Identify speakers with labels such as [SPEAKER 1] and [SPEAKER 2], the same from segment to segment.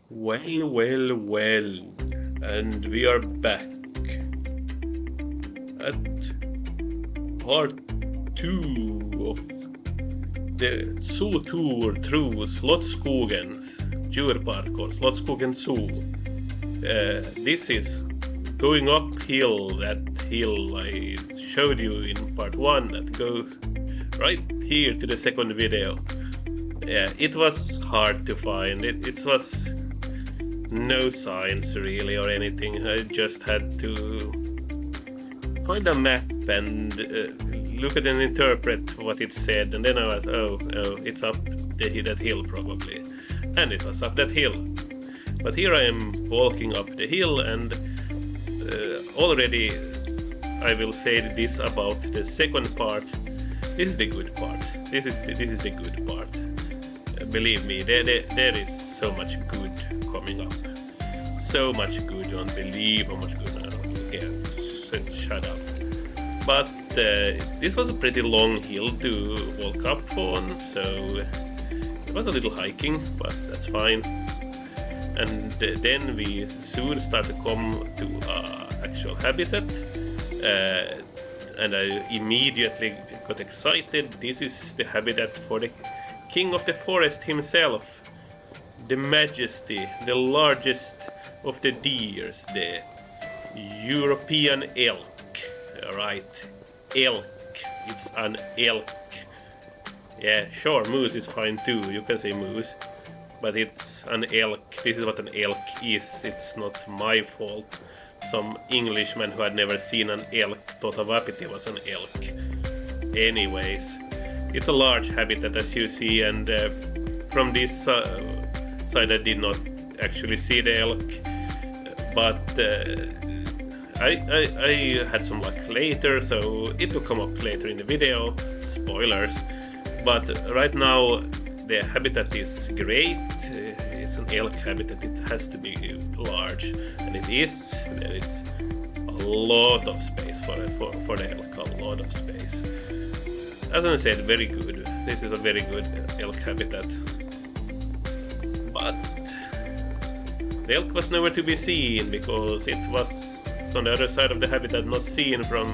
[SPEAKER 1] Well, and we are back at part 2 of the zoo tour through Slottskogen djurpark or Slottskogen Zoo. This is going uphill, that hill I showed you in part 1 that goes right here to the second video. It was hard to find, it was no signs really or anything. I just had to find a map and look at and interpret what it said, and then I was, oh, it's up that hill probably. And it was up that hill. But here I am walking up the hill, and already I will say this about the second part. This is the good part. This is the good part. Believe me, there is so much good coming up. So much good, you don't believe how much good. I don't care. Shut up. But this was a pretty long hill to walk up on, so it was a little hiking, but that's fine. And then we soon start to come to actual habitat, and I immediately got excited. This is the habitat for the king of the forest himself, the majesty, the largest of the deers, the European elk. Right, elk. It's an elk. Yeah, sure, moose is fine too. You can say moose, but it's an elk. This is what an elk is. It's not my fault. Some Englishman who had never seen an elk thought it was an elk. Anyways, it's a large habitat as you see, and from this side I did not actually see the elk, but I had some luck later, so it will come up later in the video. Spoilers. But right now the habitat is great. It's an elk habitat. It has to be large, and it is. There is a lot of space for the elk. A lot of space. As I said, very good. This is a very good elk habitat. But the elk was nowhere to be seen because it was on the other side of the habitat, not seen from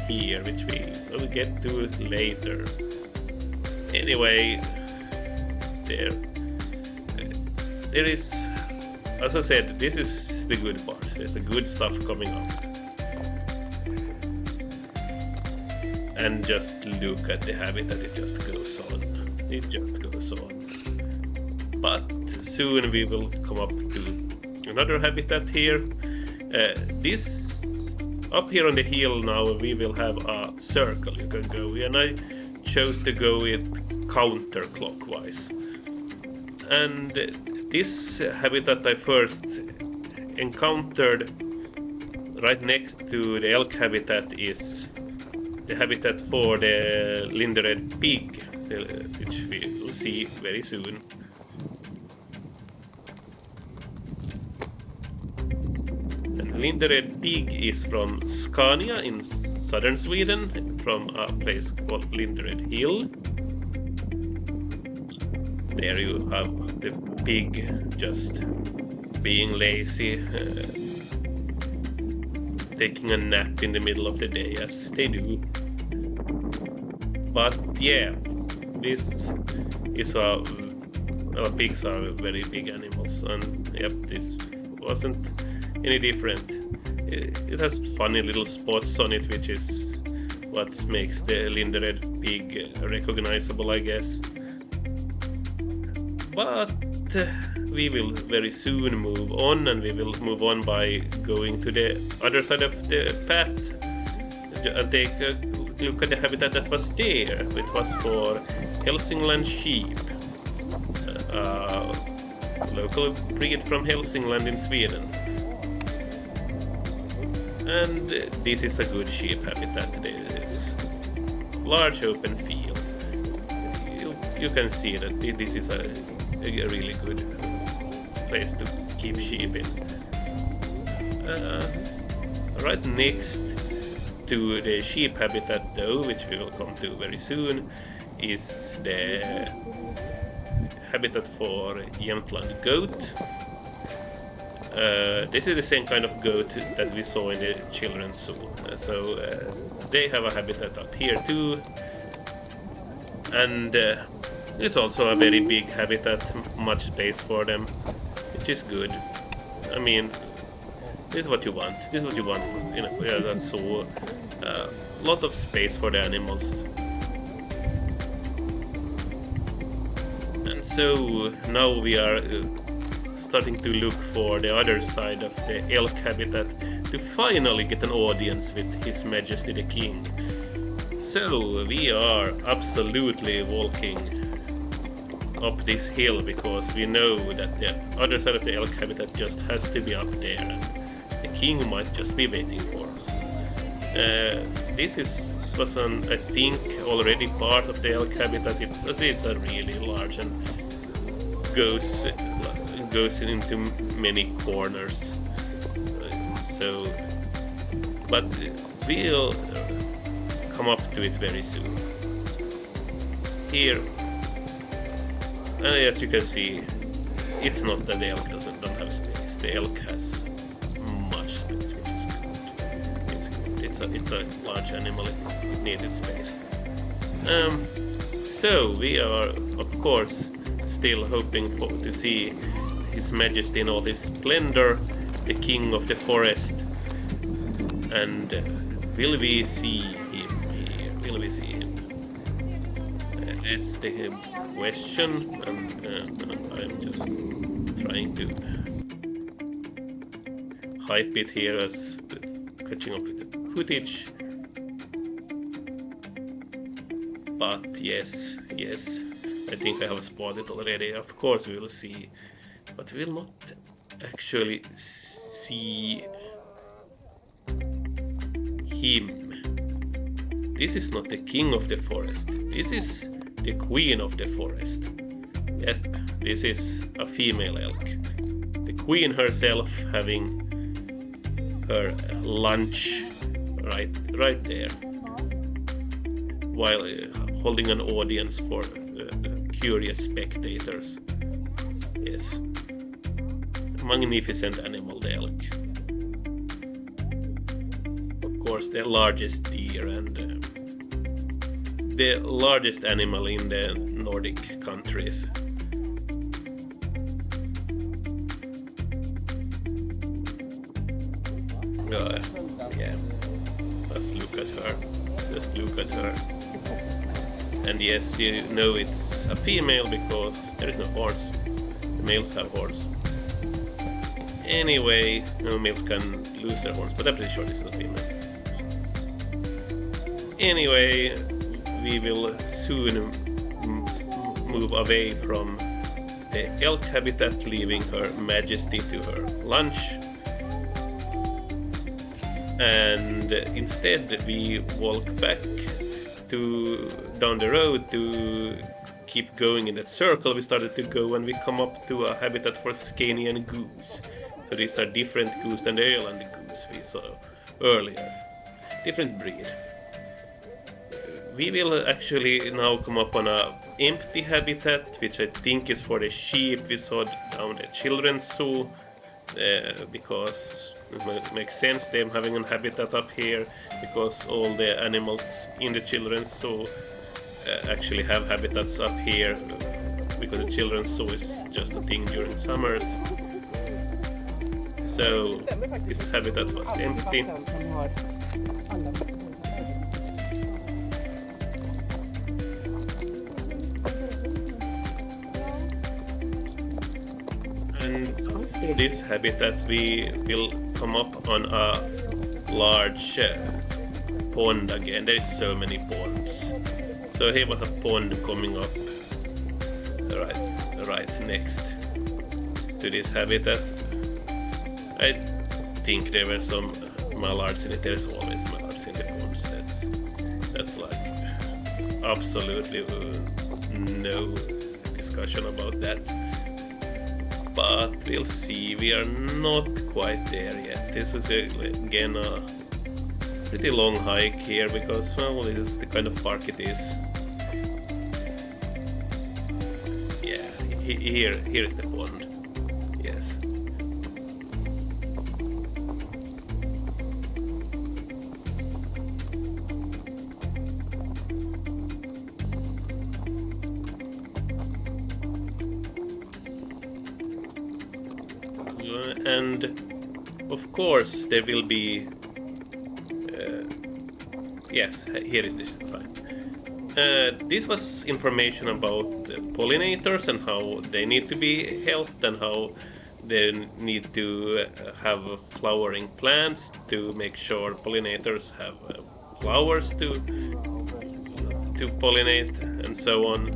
[SPEAKER 1] here, which we will get to later. Anyway, there is, as I said, this is the good part. There's a good stuff coming up. And just look at the habitat, it just goes on. It just goes on. But soon we will come up to another habitat here. This up here on the hill now we will have a circle you can go, and I chose to go it counterclockwise. And this habitat I first encountered right next to the elk habitat is the habitat for the Lindered pig, which we will see very soon. Lindered pig is from Scania in southern Sweden, from a place called Lindered Hill. There you have the pig just being lazy, taking a nap in the middle of the day, as they do. But yeah, this is pigs are very big animals, and yep, this wasn't any different. It has funny little spots on it, which is what makes the Lindered pig recognizable, I guess. But we will very soon move on, and we will move on by going to the other side of the path and take a look at the habitat that was there, which was for Hälsingland sheep, a local breed from Hälsingland in Sweden. And this is a good sheep habitat. There is large open field. You can see that this is a really good place to keep sheep in. Right next to the sheep habitat though, which we will come to very soon, is the habitat for Jämtland goat. This is the same kind of goat that we saw in the children's zoo. So they have a habitat up here too. And it's also a very big habitat, much space for them, which is good. I mean, this is what you want. This is what you want in a zoo. A lot of space for the animals. And so now we are starting to look for the other side of the elk habitat to finally get an audience with His Majesty the King. So we are absolutely walking up this hill because we know that the other side of the elk habitat just has to be up there and the king might just be waiting for us. This was I think already part of the elk habitat. It's a really large and goes into many corners. But we'll come up to it very soon. Here, as you can see, it's not that the elk don't have space. The elk has much space, which is good. It's good. It's a large animal. It needed space. So we are, of course, still hoping to see His Majesty in all his splendor, the King of the Forest. And will we see him here? Will we see him? That's the question. I'm just trying to hype it here as catching up with the footage. But yes, I think I have spotted already. Of course we will see, but we will not actually see him. This is not the king of the forest. This is the queen of the forest. Yep, this is a female elk. The queen herself having her lunch right there, while holding an audience for curious spectators. Yes, magnificent animal, the elk. Of course, the largest deer and the largest animal in the Nordic countries. Yeah, just look at her. And yes, you know it's a female because there is no horns. The males have horns. Anyway, no, males can lose their horns, but I'm pretty sure this is a female. Anyway, we will soon move away from the elk habitat, leaving Her Majesty to her lunch. And instead we walk back down the road to keep going in that circle we started to go, and we come up to a habitat for Scanian goose. So these are different goose than the Öland goose we saw earlier. Different breed. We will actually now come up on a empty habitat, which I think is for the sheep we saw down the children's zoo, because it makes sense them having a habitat up here, because all the animals in the children's zoo actually have habitats up here, because the children's zoo is just a thing during summers. So this habitat was empty. And after this habitat we will come up on a large pond again. There is so many ponds. So here was a pond coming up right next to this habitat. I think there were some mallards in it. There's always mallards in the ponds. That's like absolutely no discussion about that. But we'll see, we are not quite there yet. This is again a pretty long hike here because, well, this is the kind of park it is. Yeah, here is the pond. Yes. And of course there will be yes, here is this sign. This was information about pollinators and how they need to be helped and how they need to have flowering plants to make sure pollinators have flowers to pollinate and so on,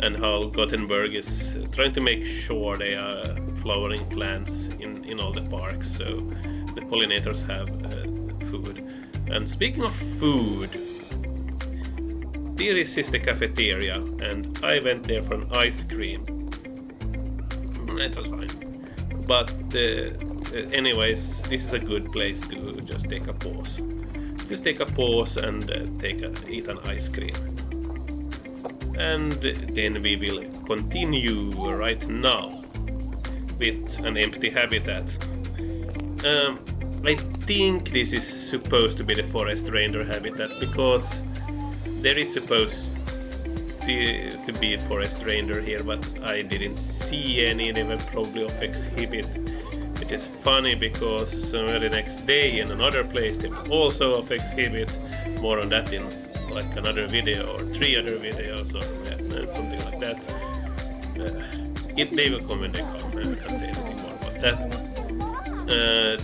[SPEAKER 1] and how Gothenburg is trying to make sure they are flowering plants in all the parks so the pollinators have food. And speaking of food, this is the cafeteria, and I went there for an ice cream. It was fine. But anyways, this is a good place to just take a pause. Just take a pause and eat an ice cream. And then we will continue right now with an empty habitat. I think this is supposed to be the forest reindeer habitat because there is supposed to be a forest reindeer here, but I didn't see any. They were probably off exhibit, which is funny because the next day in another place they were also off exhibit. More on that in like another video or 3 other videos or yeah, something like that. They will come when they come. I can't say anything more about that.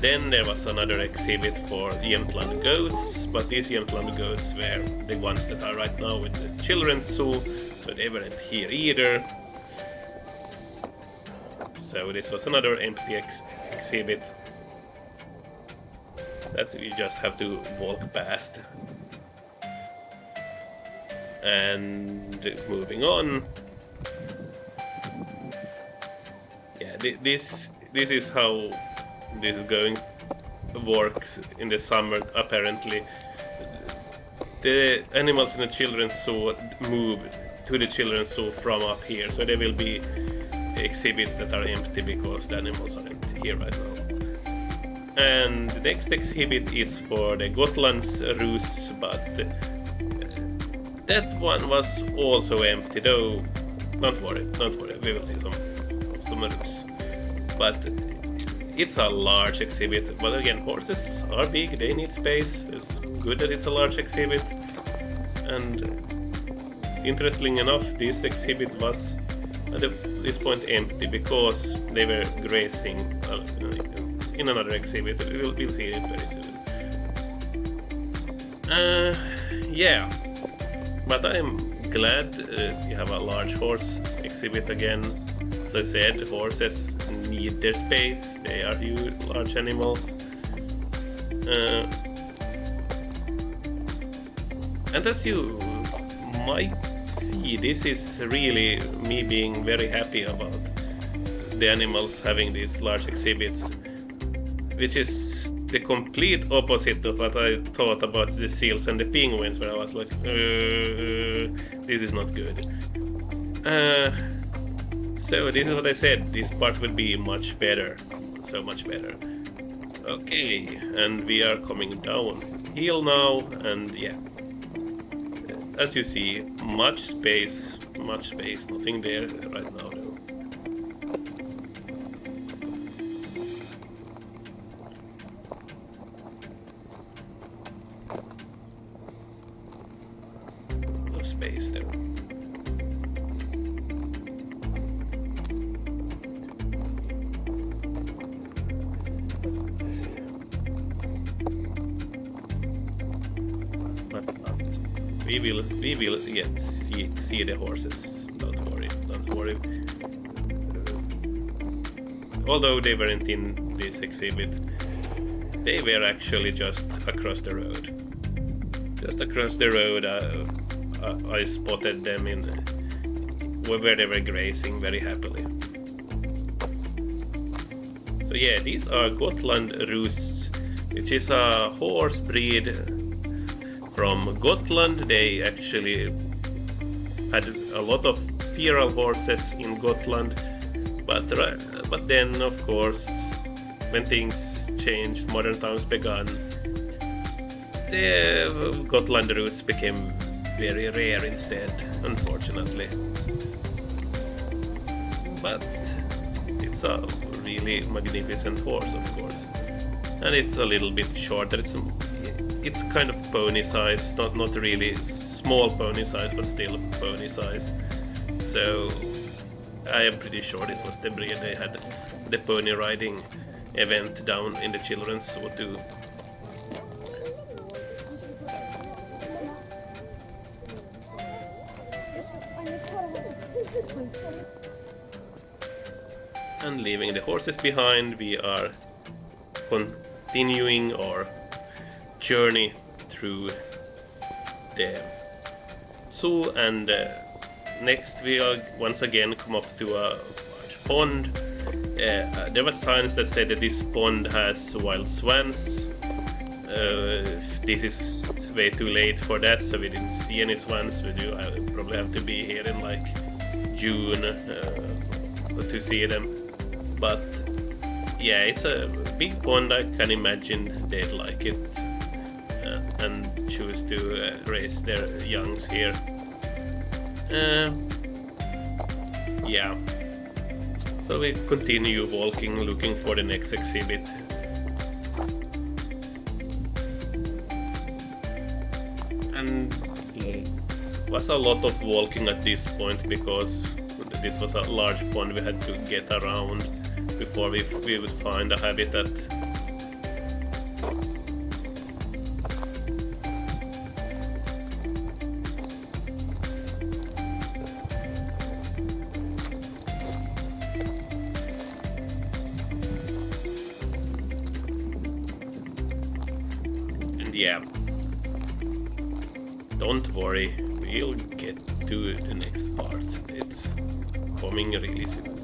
[SPEAKER 1] Then there was another exhibit for Jämtland goats, but these Jämtland goats were the ones that are right now in the children's zoo, so they weren't here either. So this was another empty exhibit that you just have to walk past. And moving on. Yeah, this is how this works in the summer. Apparently, the animals in the children's zoo move to the children's zoo from up here, so there will be exhibits that are empty because the animals aren't here right now. And the next exhibit is for the Gotland's roos, but that one was also empty, though. Don't worry, we will see some roos. But it's a large exhibit, but again, horses are big, they need space. It's good that it's a large exhibit. And interestingly enough, this exhibit was at this point empty because they were grazing in another exhibit. We'll see it very soon. Yeah, but I'm glad you have a large horse exhibit again. As I said, horses need their space. They are huge, large animals. And as you might see, this is really me being very happy about the animals having these large exhibits, which is the complete opposite of what I thought about the seals and the penguins, where I was like, this is not good. So this is what I said, this part will be much better, so much better. Okay, and we are coming downhill now, and yeah. As you see, much space, nothing there right now though. No space there. We will yet see the horses. Don't worry. Although they weren't in this exhibit, they were actually just across the road. Just across the road, I spotted them where they were grazing very happily. So yeah, these are Gotland roosts, which is a horse breed from Gotland. They actually had a lot of feral horses in Gotland, but then of course when things changed, modern times began, the Gotland roosts became very rare instead, unfortunately. But it's a really magnificent horse, of course. And it's a little bit shorter. It's kind of pony size, not really small pony size, but still pony size. So I am pretty sure this was the breed they had the pony riding event down in the children's zoo too. And leaving the horses behind, we are continuing our journey through the zoo, and next we are once again come up to a large pond. There were signs that said that this pond has wild swans. This is way too late for that, so we didn't see any swans. I probably have to be here in like June to see them. But yeah, it's a big pond. I can imagine they'd like it and choose to raise their youngs here. Yeah. So we continue walking, looking for the next exhibit. And it was a lot of walking at this point because this was a large pond we had to get around before we would find a habitat. And yeah, don't worry, we'll get to the next part. It's coming really soon.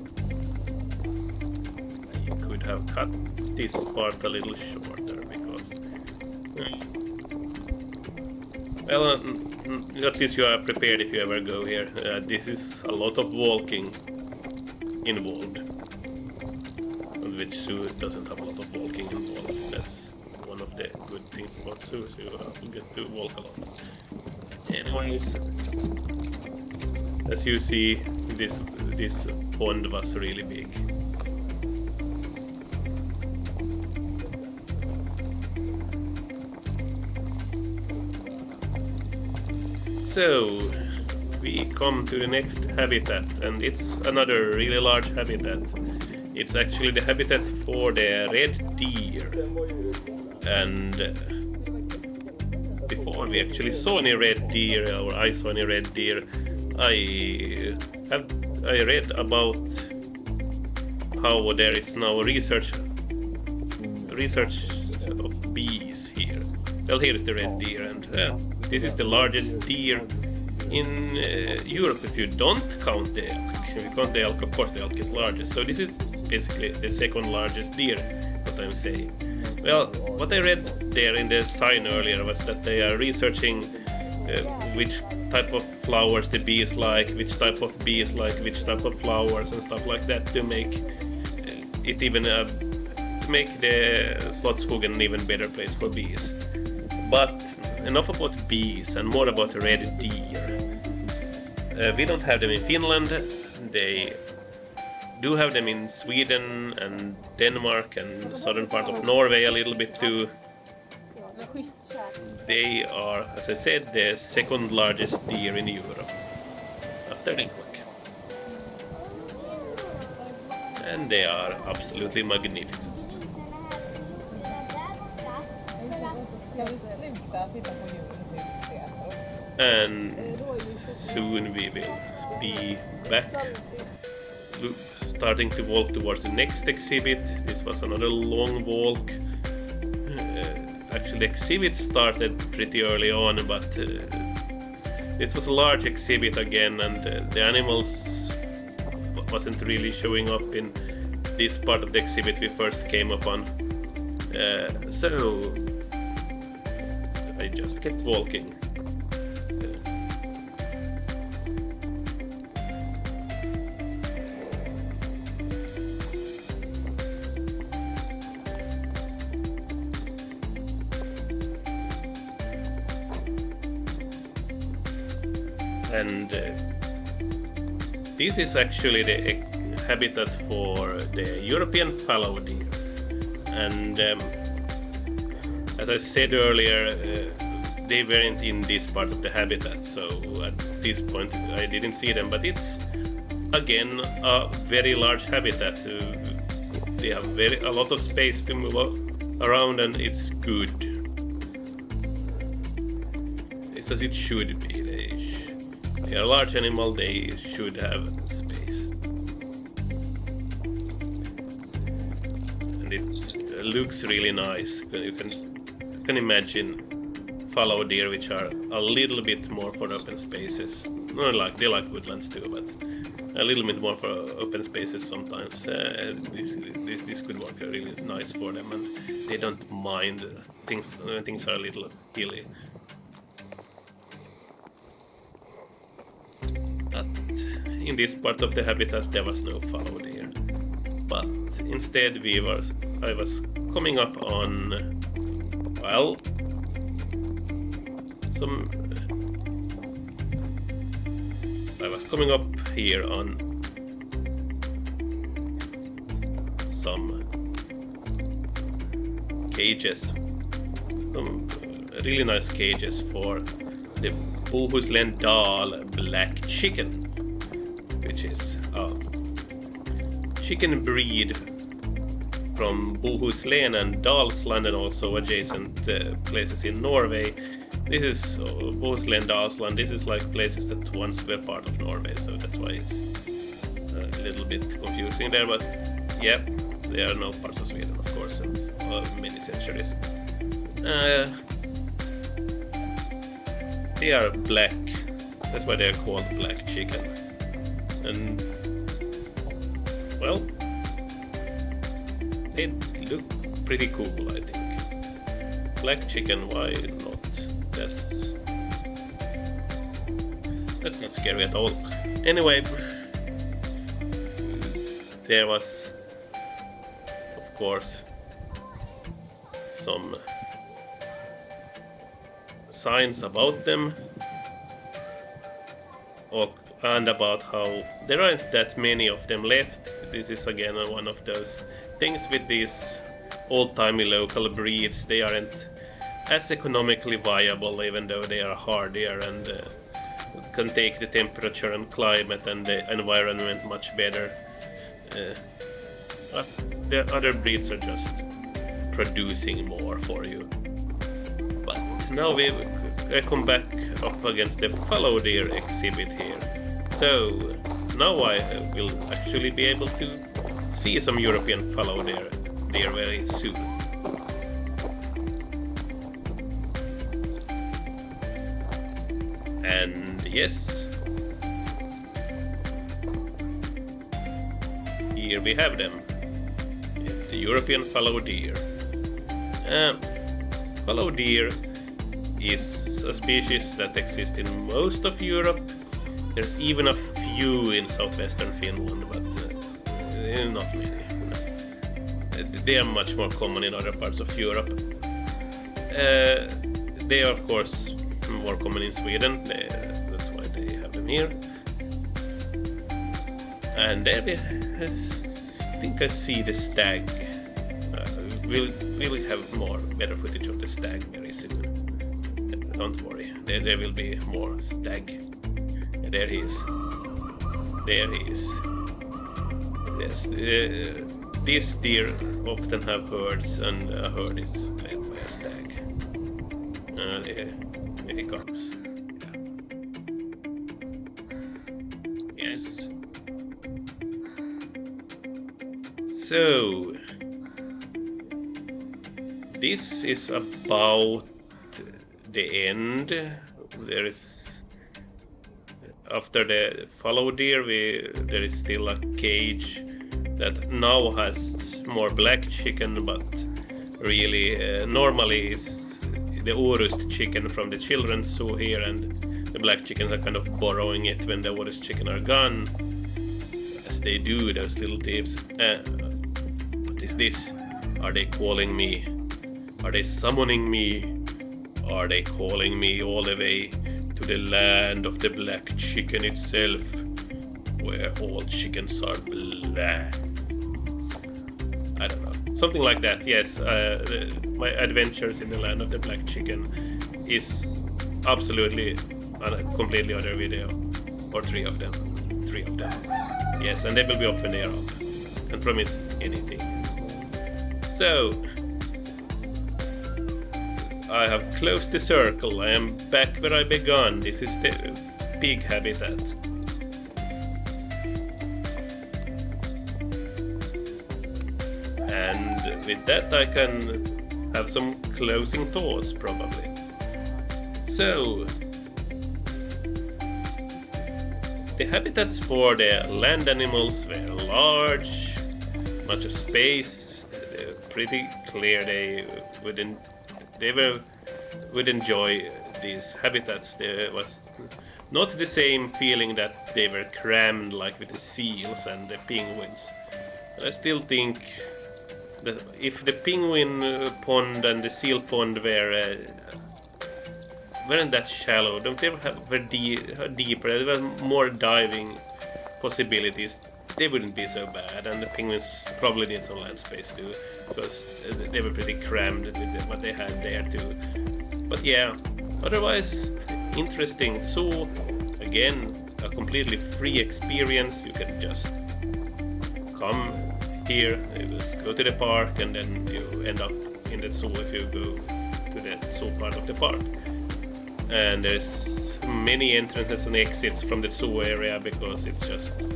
[SPEAKER 1] I could have cut this part a little shorter because, well, at least you are prepared if you ever go here. This is a lot of walking involved, which zoo doesn't have a lot of walking involved. That's one of the good things about zoos. You get to walk a lot. Anyways, as you see, this pond was really big. So we come to the next habitat, and it's another really large habitat. It's actually the habitat for the red deer. And before we actually saw any red deer, or I saw any red deer, I read about how there is now research of bees here. Well, here is the red deer, and this is the largest deer in Europe if you don't count the elk. If you count the elk, of course the elk is largest. So this is basically the second largest deer, what I'm saying. Well, what I read there in the sign earlier was that they are researching which type of flowers the bees like, which type of bees like which type of flowers and stuff like that to make it even to make the Slottskogen an even better place for bees. But enough about bees and more about red deer. We don't have them in Finland. They do have them in Sweden and Denmark and southern part of Norway a little bit too. They are, as I said, the second largest deer in Europe after the elk. And they are absolutely magnificent. And soon we will be back, starting to walk towards the next exhibit. This was another long walk. Actually, the exhibit started pretty early on, but it was a large exhibit again, and the animals wasn't really showing up in this part of the exhibit we first came upon. So I just kept walking. And this is actually the habitat for the European fallow deer. And as I said earlier, they weren't in this part of the habitat, so at this point I didn't see them, but it's again a very large habitat. They have a lot of space to move around, and it's good. It's as it should be. They are a large animal, they should have space. And it looks really nice. You can imagine fallow deer which are a little bit more for open spaces. They like woodlands too, but a little bit more for open spaces sometimes. This could work really nice for them, and they don't mind things are a little hilly. But in this part of the habitat there was no fallow deer. But instead I was coming up on, well, I was coming up here on some cages, some really nice cages for the Bohuslän Dal black chicken, which is a chicken breed from Bohuslän and Dalsland and also adjacent places in Norway. This is Bohuslän, Dalsland. This is like places that once were part of Norway, so that's why it's a little bit confusing there. But yeah, there are no parts of Sweden, of course, since many centuries. They are black. That's why they are called black chicken. And well, they look pretty cool, I think. Black chicken, why not? That's not scary at all. Anyway, there was, of course, some signs about them, and about how there aren't that many of them left. This is again one of those things with these old-timey local breeds. They aren't as economically viable, even though they are hardier and can take the temperature and climate and the environment much better. The other breeds are just producing more for you. But now we come back up against the fallow deer exhibit here. So now I will actually be able to see some European fallow deer very soon. And yes, here we have them, the European fallow deer. Fallow deer is a species that exists in most of Europe. There's even a few in southwestern Finland, but not many. They are much more common in other parts of Europe. They are, of course, more common in Sweden. That's why they have them here. And there I think I see the stag. We'll have better footage of the stag very soon. Don't worry, there will be more stag. There he is. There he is. Yes, these deer often have herds, and a herd is led by a stag. Here he comes. Yeah. Yes. So this is about the end. There is, after the fallow deer, there is still a cage that now has more black chicken, but really normally is the Orust chicken from the children's zoo here, and the black chickens are kind of borrowing it when the Orust chicken are gone, as they do, those little thieves. What is this? Are they calling me? Are they summoning me? Are they calling me all the way to the land of the black chicken itself, where all chickens are black? I don't know, something like that. Yes, my adventures in the land of the black chicken is absolutely on a completely other video, or three of them. Yes, and they will be up when they are up. Can't promise anything. So I have closed the circle. I am back where I began. This is the pig habitat. And with that I can have some closing thoughts probably. So the habitats for the land animals were large, much of space, pretty clear. They would enjoy these habitats. There was not the same feeling that they were crammed like with the seals and the penguins. I still think that if the penguin pond and the seal pond weren't that shallow, they were deeper, there were more diving possibilities, they wouldn't be so bad, and the penguins probably need some land space too, because they were pretty crammed with what they had there too. But yeah, otherwise interesting zoo. Again, a completely free experience. You can just come here, you just go to the park, and then you end up in the zoo if you go to the zoo part of the park. And there's many entrances and exits from the zoo area because it's just in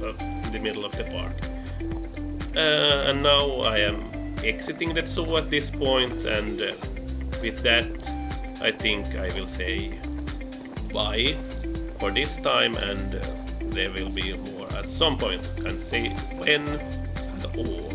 [SPEAKER 1] the middle of the park. And now I am exiting the zoo at this point, and with that I think I will say bye for this time, and there will be more at some point. Can't say when at all.